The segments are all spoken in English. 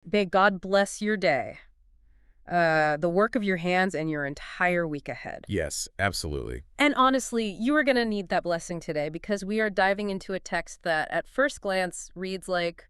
May God bless your day, the work of your hands, and your entire week ahead. Yes, absolutely. And honestly, you are going to need that blessing today because we are diving into a text that at first glance reads like,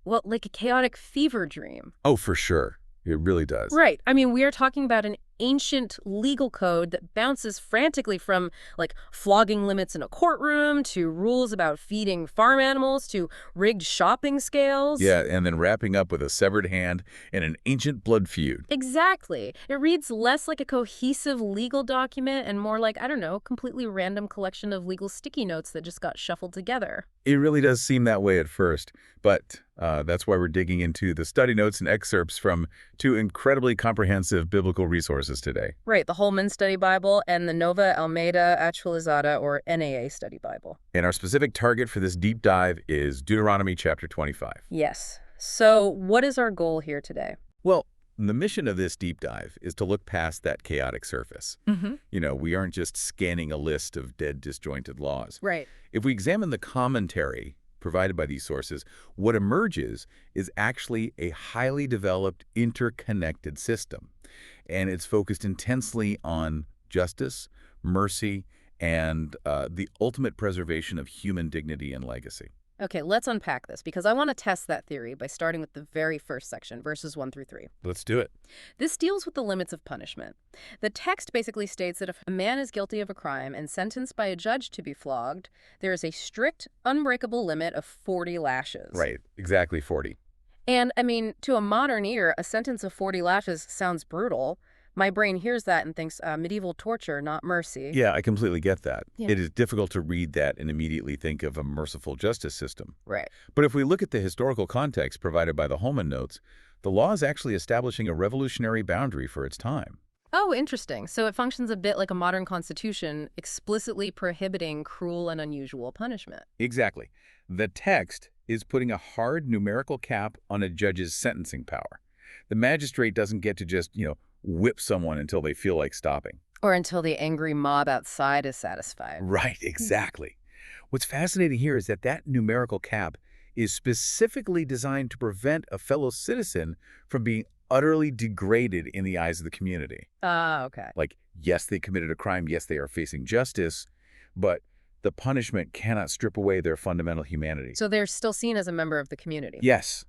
well, like a chaotic fever dream. Oh, for sure. It really does. Right. I mean, we are talking about an ancient legal code that bounces frantically from, like, flogging limits in a courtroom to rules about feeding farm animals to rigged shopping scales. Yeah, and then wrapping up with a severed hand and an ancient blood feud. Exactly. It reads less like a cohesive legal document and more like, I don't know, completely random collection of legal sticky notes that just got shuffled together. It really does seem that way at first, but that's why we're digging into the study notes and excerpts from two incredibly comprehensive biblical resources today. Right, the Holman Study Bible and the Nova Almeida Actualizada, or NAA Study Bible. And our specific target for this deep dive is Deuteronomy chapter 25. Yes. So what is our goal here today? Well, the mission of this deep dive is to look past that chaotic surface. We aren't just scanning a list of dead, disjointed laws. Right. If we examine the commentary provided by these sources, what emerges is actually a highly developed, interconnected system. And it's focused intensely on justice, mercy, and the ultimate preservation of human dignity and legacy. Okay, let's unpack this because I want to test that theory by starting with the very first section, verses 1 through 3. Let's do it. This deals with the limits of punishment. The text basically states that if a man is guilty of a crime and sentenced by a judge to be flogged, there is a strict, unbreakable limit of 40 lashes. Right, exactly 40. And, I mean, to a modern ear, a sentence of 40 lashes sounds brutal. My brain hears that and thinks medieval torture, not mercy. Yeah, I completely get that. Yeah. It is difficult to read that and immediately think of a merciful justice system. Right. But if we look at the historical context provided by the Holman Notes, the law is actually establishing a revolutionary boundary for its time. Oh, interesting. So it functions a bit like a modern constitution, explicitly prohibiting cruel and unusual punishment. Exactly. The text is putting a hard numerical cap on a judge's sentencing power. The magistrate doesn't get to just, whip someone until they feel like stopping. Or until the angry mob outside is satisfied. Right, exactly. What's fascinating here is that numerical cap is specifically designed to prevent a fellow citizen from being utterly degraded in the eyes of the community. Ah, okay. Like, yes, they committed a crime, yes, they are facing justice, but the punishment cannot strip away their fundamental humanity. So they're still seen as a member of the community. Yes,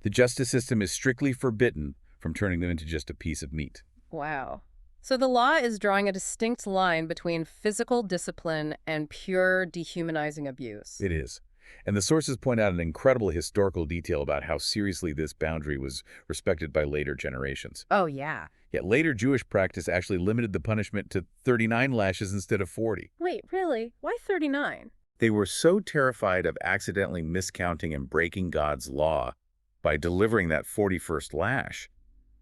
the justice system is strictly forbidden from turning them into just a piece of meat. Wow. So the law is drawing a distinct line between physical discipline and pure dehumanizing abuse. It is. And the sources point out an incredible historical detail about how seriously this boundary was respected by later generations. Oh, yeah. Yet later Jewish practice actually limited the punishment to 39 lashes instead of 40. Wait, really? Why 39? They were so terrified of accidentally miscounting and breaking God's law by delivering that 41st lash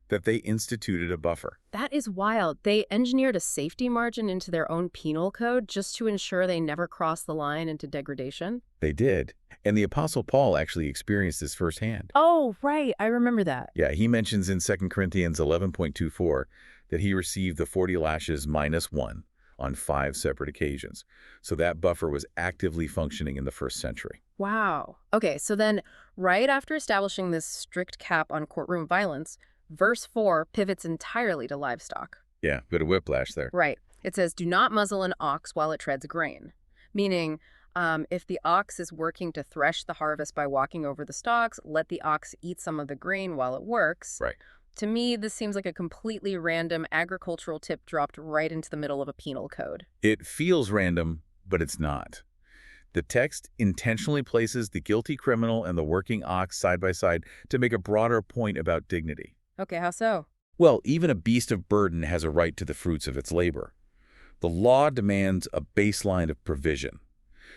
that they instituted a buffer. That is wild. They engineered a safety margin into their own penal code just to ensure they never cross the line into degradation? They did. And the Apostle Paul actually experienced this firsthand. Oh, right. I remember that. Yeah, he mentions in 2 Corinthians 11.24 that he received the 40 lashes minus 1 on 5 separate occasions. So that buffer was actively functioning in the first century. Wow. Okay, so then right after establishing this strict cap on courtroom violence, Verse 4 pivots entirely to livestock. Yeah, bit of whiplash there. Right. It says, do not muzzle an ox while it treads grain. Meaning, if the ox is working to thresh the harvest by walking over the stalks, let the ox eat some of the grain while it works. Right. To me, this seems like a completely random agricultural tip dropped right into the middle of a penal code. It feels random, but it's not. The text intentionally places the guilty criminal and the working ox side by side to make a broader point about dignity. Okay, how so? Well, even a beast of burden has a right to the fruits of its labor. The law demands a baseline of provision.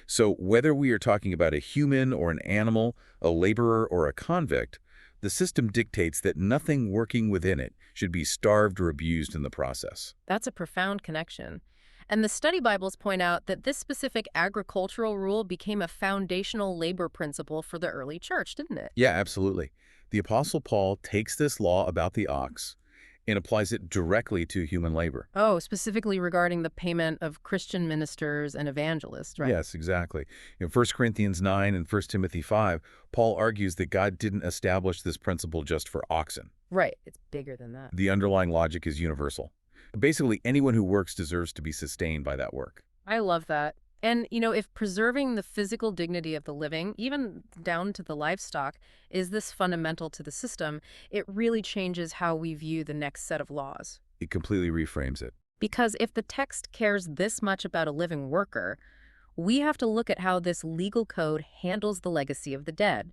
So whether we are talking about a human or an animal, a laborer or a convict, the system dictates that nothing working within it should be starved or abused in the process. That's a profound connection. And the study Bibles point out that this specific agricultural rule became a foundational labor principle for the early church, didn't it? Yeah, absolutely. The Apostle Paul takes this law about the ox and applies it directly to human labor. Oh, specifically regarding the payment of Christian ministers and evangelists, right? Yes, exactly. In 1 Corinthians 9 and 1 Timothy 5, Paul argues that God didn't establish this principle just for oxen. Right. It's bigger than that. The underlying logic is universal. Basically, anyone who works deserves to be sustained by that work. I love that. And, if preserving the physical dignity of the living, even down to the livestock, is this fundamental to the system, it really changes how we view the next set of laws. It completely reframes it. Because if the text cares this much about a living worker, we have to look at how this legal code handles the legacy of the dead.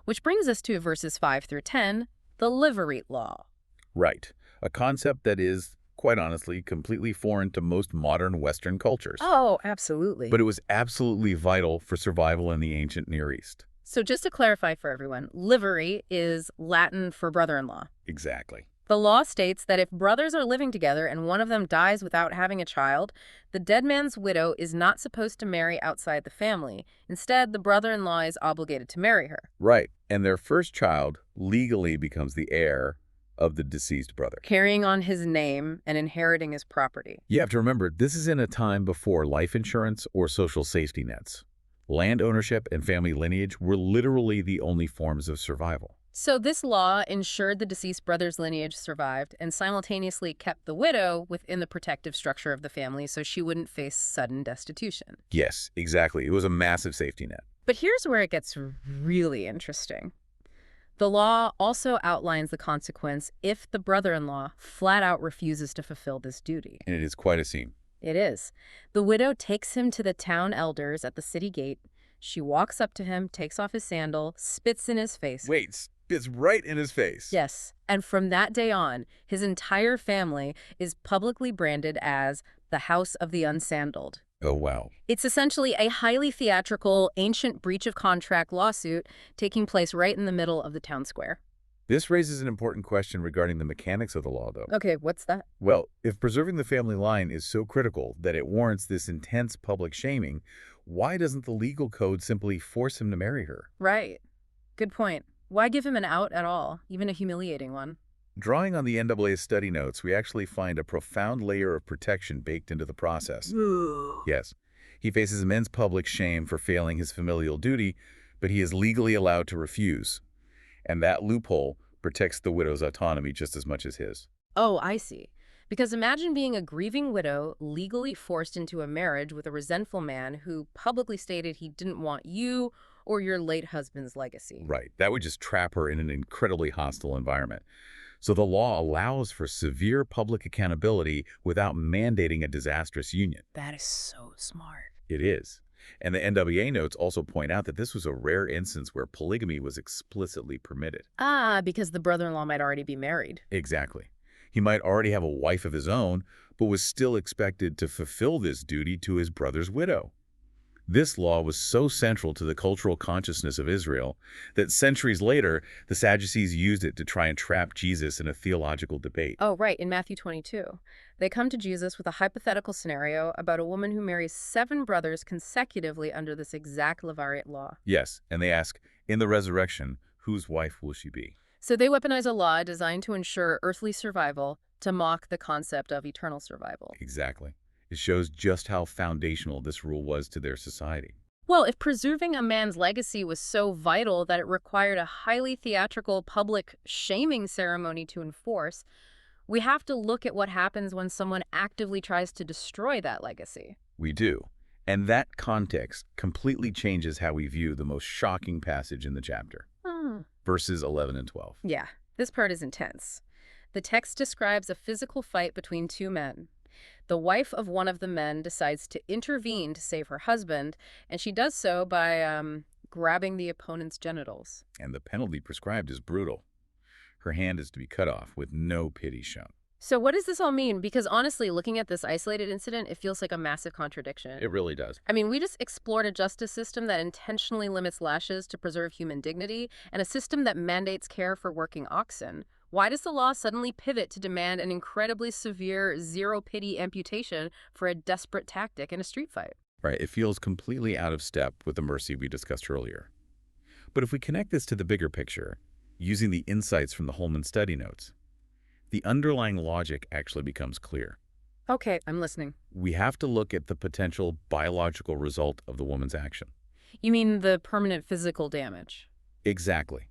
Which brings us to verses 5 through 10, the Levirate law. Right. A concept that is, quite honestly, completely foreign to most modern Western cultures. Oh, absolutely. But it was absolutely vital for survival in the ancient Near East. So just to clarify for everyone, livery is Latin for brother-in-law. Exactly. The law states that if brothers are living together and one of them dies without having a child, the dead man's widow is not supposed to marry outside the family. Instead, the brother-in-law is obligated to marry her. Right. And their first child legally becomes the heir of the deceased brother, Carrying on his name and inheriting his property. You have to remember, this is in a time before life insurance or social safety nets. Land ownership and family lineage were literally the only forms of survival. So this law ensured the deceased brother's lineage survived and simultaneously kept the widow within the protective structure of the family so she wouldn't face sudden destitution. Yes, exactly. It was a massive safety net. But here's where it gets really interesting. The law also outlines the consequence if the brother-in-law flat out refuses to fulfill this duty. And it is quite a scene. It is. The widow takes him to the town elders at the city gate. She walks up to him, takes off his sandal, spits in his face. Wait, spits right in his face. Yes. And from that day on, his entire family is publicly branded as the House of the Unsandaled. Oh, wow. It's essentially a highly theatrical, ancient breach of contract lawsuit taking place right in the middle of the town square. This raises an important question regarding the mechanics of the law, though. Okay, what's that? Well, if preserving the family line is so critical that it warrants this intense public shaming, why doesn't the legal code simply force him to marry her? Right. Good point. Why give him an out at all, even a humiliating one? Drawing on the NAA's study notes, we actually find a profound layer of protection baked into the process. Ooh. Yes, he faces immense public shame for failing his familial duty, but he is legally allowed to refuse. And that loophole protects the widow's autonomy just as much as his. Oh, I see. Because imagine being a grieving widow legally forced into a marriage with a resentful man who publicly stated he didn't want you or your late husband's legacy. Right. That would just trap her in an incredibly hostile environment. So the law allows for severe public accountability without mandating a disastrous union. That is so smart. It is. And the NAA notes also point out that this was a rare instance where polygamy was explicitly permitted. Ah, because the brother-in-law might already be married. Exactly. He might already have a wife of his own, but was still expected to fulfill this duty to his brother's widow. This law was so central to the cultural consciousness of Israel that centuries later, the Sadducees used it to try and trap Jesus in a theological debate. Oh, right, in Matthew 22. They come to Jesus with a hypothetical scenario about a woman who marries 7 brothers consecutively under this exact Levirate law. Yes, and they ask, in the resurrection, whose wife will she be? So they weaponize a law designed to ensure earthly survival to mock the concept of eternal survival. Exactly. It shows just how foundational this rule was to their society. Well, if preserving a man's legacy was so vital that it required a highly theatrical public shaming ceremony to enforce, we have to look at what happens when someone actively tries to destroy that legacy. We do. And that context completely changes how we view the most shocking passage in the chapter. Verses 11 and 12. Yeah, this part is intense. The text describes a physical fight between 2 men. The wife of one of the men decides to intervene to save her husband, and she does so by grabbing the opponent's genitals. And the penalty prescribed is brutal. Her hand is to be cut off with no pity shown. So what does this all mean? Because honestly, looking at this isolated incident, it feels like a massive contradiction. It really does. I mean, we just explored a justice system that intentionally limits lashes to preserve human dignity, and a system that mandates care for working oxen. Why does the law suddenly pivot to demand an incredibly severe zero-pity amputation for a desperate tactic in a street fight? Right, it feels completely out of step with the mercy we discussed earlier. But if we connect this to the bigger picture, using the insights from the Holman study notes, the underlying logic actually becomes clear. Okay, I'm listening. We have to look at the potential biological result of the woman's action. You mean the permanent physical damage? Exactly.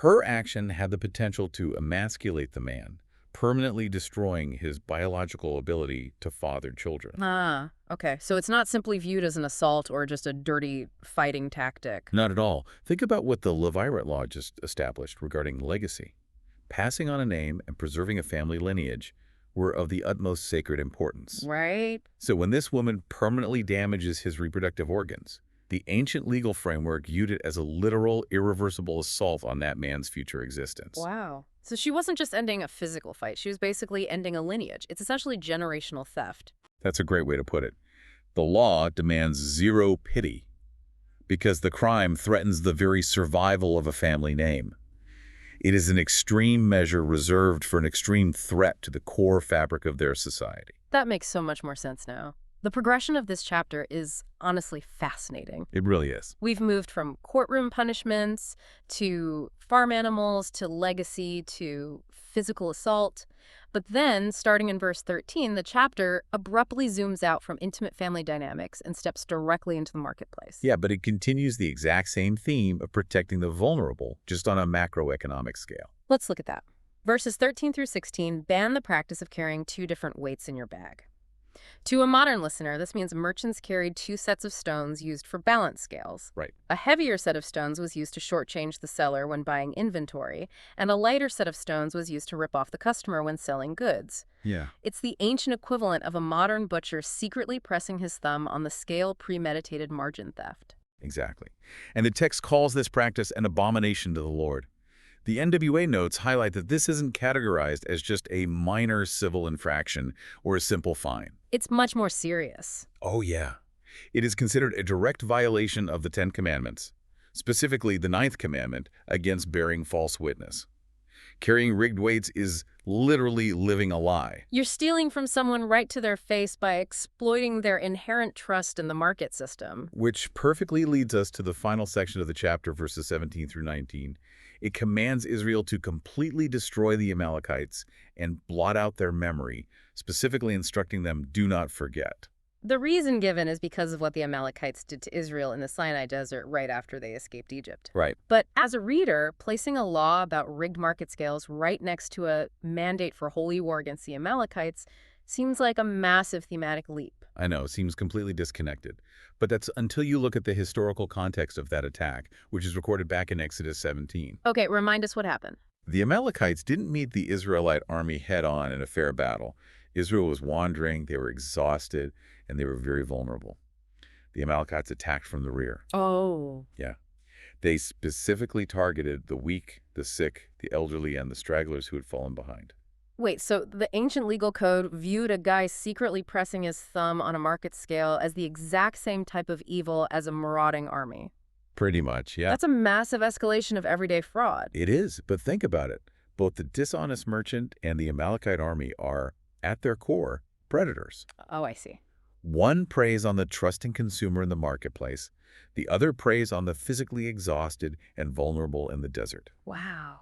Her action had the potential to emasculate the man, permanently destroying his biological ability to father children. Ah, okay. So it's not simply viewed as an assault or just a dirty fighting tactic. Not at all. Think about what the Levirate law just established regarding legacy. Passing on a name and preserving a family lineage were of the utmost sacred importance. Right? So when this woman permanently damages his reproductive organs, the ancient legal framework viewed it as a literal, irreversible assault on that man's future existence. Wow. So she wasn't just ending a physical fight. She was basically ending a lineage. It's essentially generational theft. That's a great way to put it. The law demands zero pity because the crime threatens the very survival of a family name. It is an extreme measure reserved for an extreme threat to the core fabric of their society. That makes so much more sense now. The progression of this chapter is honestly fascinating. It really is. We've moved from courtroom punishments to farm animals to legacy to physical assault. But then, starting in verse 13, the chapter abruptly zooms out from intimate family dynamics and steps directly into the marketplace. Yeah, but it continues the exact same theme of protecting the vulnerable, just on a macroeconomic scale. Let's look at that. Verses 13 through 16 ban the practice of carrying two different weights in your bag. To a modern listener, this means merchants carried two sets of stones used for balance scales. Right. A heavier set of stones was used to shortchange the seller when buying inventory, and a lighter set of stones was used to rip off the customer when selling goods. Yeah. It's the ancient equivalent of a modern butcher secretly pressing his thumb on the scale premeditated margin theft. Exactly. And the text calls this practice an abomination to the Lord. The NWA notes highlight that this isn't categorized as just a minor civil infraction or a simple fine. It's much more serious. Oh, yeah. It is considered a direct violation of the Ten Commandments, specifically the Ninth Commandment against bearing false witness. Carrying rigged weights is literally living a lie. You're stealing from someone right to their face by exploiting their inherent trust in the market system. Which perfectly leads us to the final section of the chapter, verses 17 through 19. It commands Israel to completely destroy the Amalekites and blot out their memory, specifically instructing them, do not forget. The reason given is because of what the Amalekites did to Israel in the Sinai Desert right after they escaped Egypt. Right. But as a reader, placing a law about rigged market scales right next to a mandate for holy war against the Amalekites seems like a massive thematic leap. I know, it seems completely disconnected. But that's until you look at the historical context of that attack, which is recorded back in Exodus 17. Okay, remind us what happened. The Amalekites didn't meet the Israelite army head-on in a fair battle. Israel was wandering, they were exhausted, and they were very vulnerable. The Amalekites attacked from the rear. Oh. Yeah. They specifically targeted the weak, the sick, the elderly, and the stragglers who had fallen behind. Wait, so the ancient legal code viewed a guy secretly pressing his thumb on a market scale as the exact same type of evil as a marauding army. Pretty much, yeah. That's a massive escalation of everyday fraud. It is, but think about it. Both the dishonest merchant and the Amalekite army are, at their core, predators. Oh, I see. One preys on the trusting consumer in the marketplace. The other preys on the physically exhausted and vulnerable in the desert. Wow.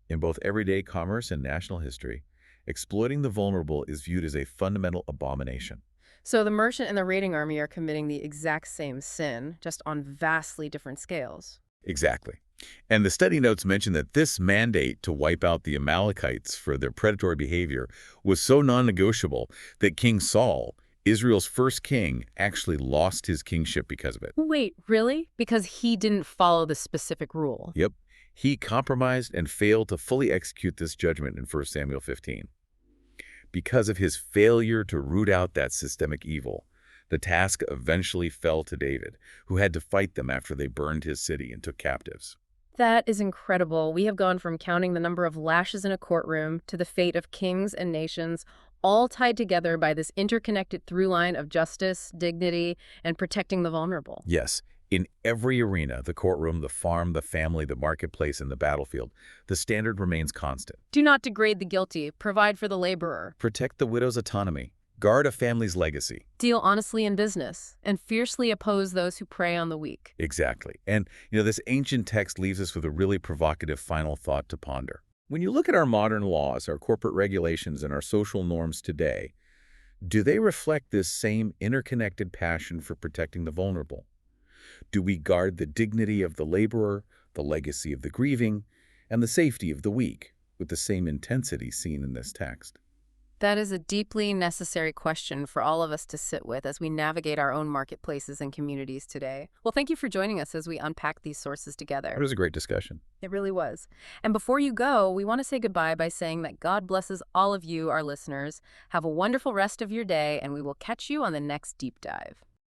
In both everyday commerce and national history, exploiting the vulnerable is viewed as a fundamental abomination. So the merchant and the raiding army are committing the exact same sin, just on vastly different scales. Exactly. And the study notes mention that this mandate to wipe out the Amalekites for their predatory behavior was so non-negotiable that King Saul, Israel's first king, actually lost his kingship because of it. Wait, really? Because he didn't follow the specific rule? Yep. He compromised and failed to fully execute this judgment in 1 Samuel 15. Because of his failure to root out that systemic evil, the task eventually fell to David, who had to fight them after they burned his city and took captives. That is incredible. We have gone from counting the number of lashes in a courtroom to the fate of kings and nations, all tied together by this interconnected through line of justice, dignity, and protecting the vulnerable. Yes, in every arena, the courtroom, the farm, the family, the marketplace, and the battlefield, the standard remains constant. Do not degrade the guilty. Provide for the laborer. Protect the widow's autonomy. Guard a family's legacy. Deal honestly in business, and fiercely oppose those who prey on the weak. Exactly. And, this ancient text leaves us with a really provocative final thought to ponder. When you look at our modern laws, our corporate regulations, and our social norms today, do they reflect this same interconnected passion for protecting the vulnerable? Do we guard the dignity of the laborer, the legacy of the grieving, and the safety of the weak with the same intensity seen in this text? That is a deeply necessary question for all of us to sit with as we navigate our own marketplaces and communities today. Well, thank you for joining us as we unpack these sources It together. was a great discussion. It really was. And before you go, we want to say goodbye by saying that God blesses all of you, our listeners. Have a wonderful rest of your day, and we will catch you on the next deep dive.